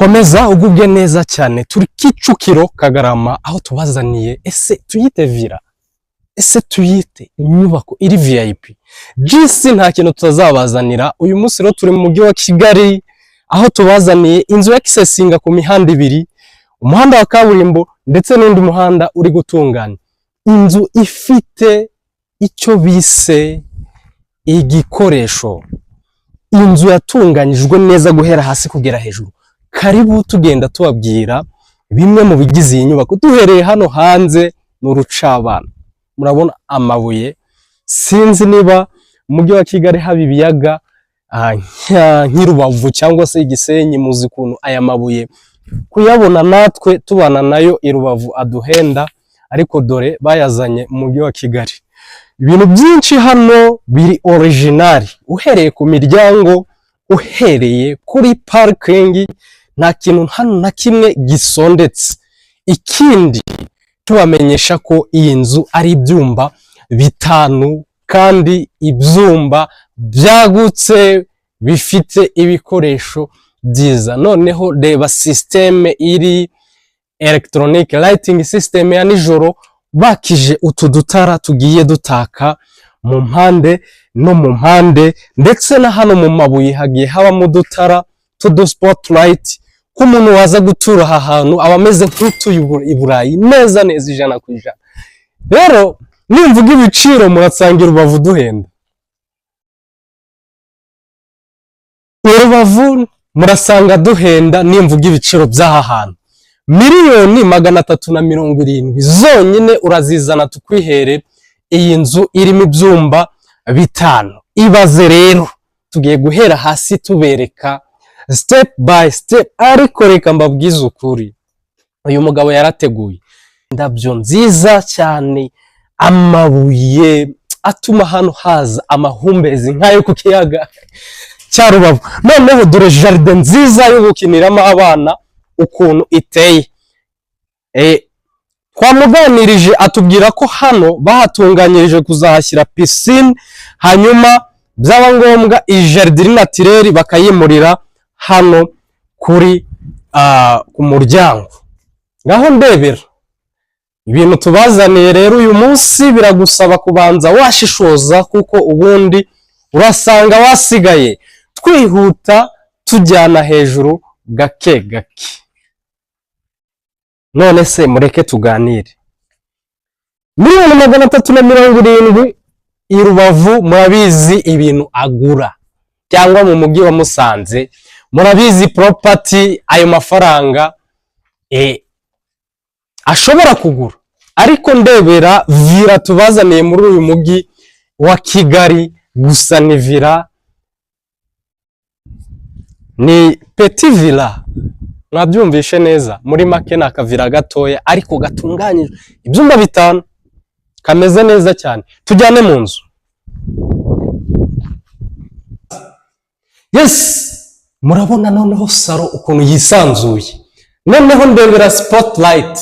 komeza ugubwe neza cyane. Turi Kicukiro Kagarama aho tubazaniye ese tuyite villa, ese tuyite inyubako iri VIP. GC nta kintu tutazabazanira. Uyu munsi rero turi mu mujyi wa Kigali aho tubazaniye inzu ya kisesinga ku mihanda ibiri, umuhanda wa kaburimbo ndetse n'undi muhanda uri gutunganya. Inzu ifite icyo bise igikoresho. Inzu yatunganyijwe neza guhera hasi kugera hejuru. Karibu tugenda tubabwira bimwe mu bigize iyi nyubako. Duhereye hano hanze n'urucabana, murabona amabuye. Sinzi niba umujyi wa Kigali haba ibiyaga nk'Irubavu cyangwa se Gisenyi, muzi kuntu aya mabuye kuyabona natwe tubana nayo Irubavu aduhenda, ariko dore bayazanye mu mujyi wa Kigali. Ibintu byinshi hano biri original, uhereye ku miryango, uhereye kuri parking, nta kintu hano na kimwe gisondetse. Ikindi tubamenyesha ko iyi nzu ari ibyumba bitanu kandi ibyumba byagutse bifite ibikoresho byiza. Noneho reba systeme iri electronic lighting system ya nijoro, bakije utu dutara tugiye dutaka mu mpande no mu mpande, ndetse na hano mu mabuye hagiye habamo udutara tudu spotlight k'umuntu waza gutura aha hantu aba ameze nk'utuye i Burayi neza neza ijana%. Rero nimvuga ibiciro murasangira Urubavu duhenda. Urubavu murasanga duhenda nimvuga ibiciro by'aha hantu. Miliyoni 370 zonyine urazizana tukwihere iyi nzu irimo ibyumba bitanu. Ibaze rero tugiye guhera hasi tubereka step by step, ariko reka mbabwize ukuri, uyu mugabo yarateguye indabyo nziza cyane, amabuye atuma hano haza amahumbezi nk'ayo ku kiyaga cya Rubavu. Noneho dore jardin nziza yo gukiniramo abana ukuntu iteye. Twamuganirije atubwira ko hano bahatunganyirije kuzahashyira piscine, hanyuma byaba ngombwa iyi jardin naturelle bakayimurira hano kuri ku muryango. Ngaho ndebera ibintu tubazaniye rero uyu munsi, biragusaba kubanza washishoza, kuko ubundi urasanga wasigaye. Twihuta tujyana hejuru gake gake. None se mureke tuganire. Miliyoni 370 i Rubavu, murabizi ibintu agura, cyangwa mu mujyi wa Musanze murabizi property ayo mafaranga ashobora kugura. Ariko ndebera villa tubazaniye muri uyu mujyi wa Kigali, gusa ni villa, ni petit villa, mwabyumvishe neza. Muri make na kavira gatoya ariko gatunganyije, ibyumba bitanu, kameze neza cyane. Tujyane mu nzu. Yes, murabona noneho saro ukuntu yisanzuye. Noneho ndebera spotlight,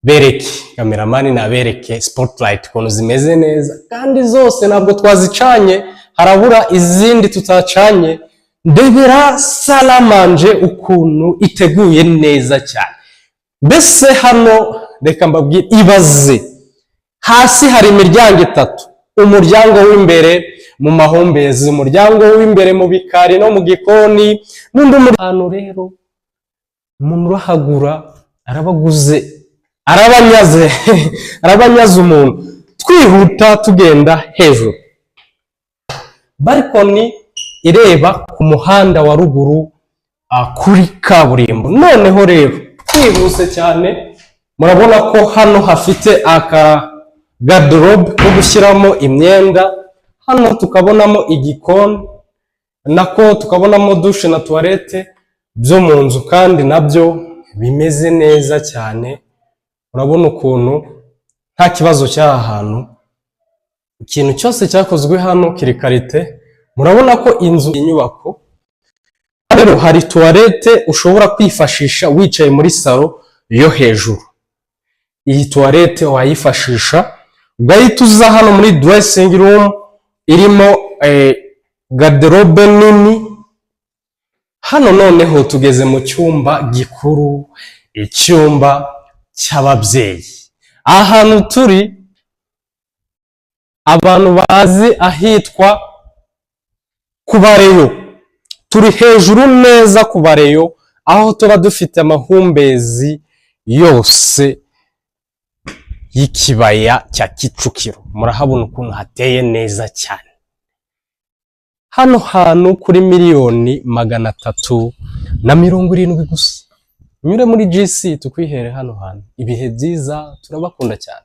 bereke kameramani nabereke spotlight ukuntu zimeze neza, kandi zose ntabwo twazicanye, harabura izindi tutacanye. Ndebera salamanje ukuntu iteguye neza cyane. Mbese hano reka mbabwire, ibaze hasi hari imiryango itatu, umuryango w'imbere mu mahumbezi, umuryango w'imbere mu bikari no mu gikoni, n'undi muryango. Rero umuntu urahagura arabaguze, arabanyaze arabanyaze umuntu. Twihuta tugenda hejuru. Balkoni ireba ku muhanda wa ruguru kuri kaburimbo. Noneho rero twihuse cyane, murabona ko hano hafite aka garderobe ko gushyiramo imyenda. Hano tukabonamo igikoni, nako tukabonamo douche na toilette byo mu nzu, kandi nabyo bimeze neza cyane. Murabona ukuntu nta kibazo cy'aha hantu, ikintu cyose cyakozwe hano kiri karite. Murabona ko inzu inyubako rero hari toilette ushobora kwifashisha wicaye muri salo yo hejuru. Iyi toilette wayifashisha ugahita uza hano muri dressing room irimo garderobe nini Hano noneho tugeze mu cyumba gikuru, icyumba cy'ababyeyi. Ahantu turi, abantu bazi ahitwa ku Bareyo, turi hejuru neza ku Bareyo, aho tuba dufite amahumbezi yose y'ikibaya cya Kicukiro. Murahabona ukuntu hateye neza cyane. Hano hantu kuri miliyoni 370 gusa. Nyure muri GC tukwihere hano hantu. Ibihe byiza, turabakunda cyane.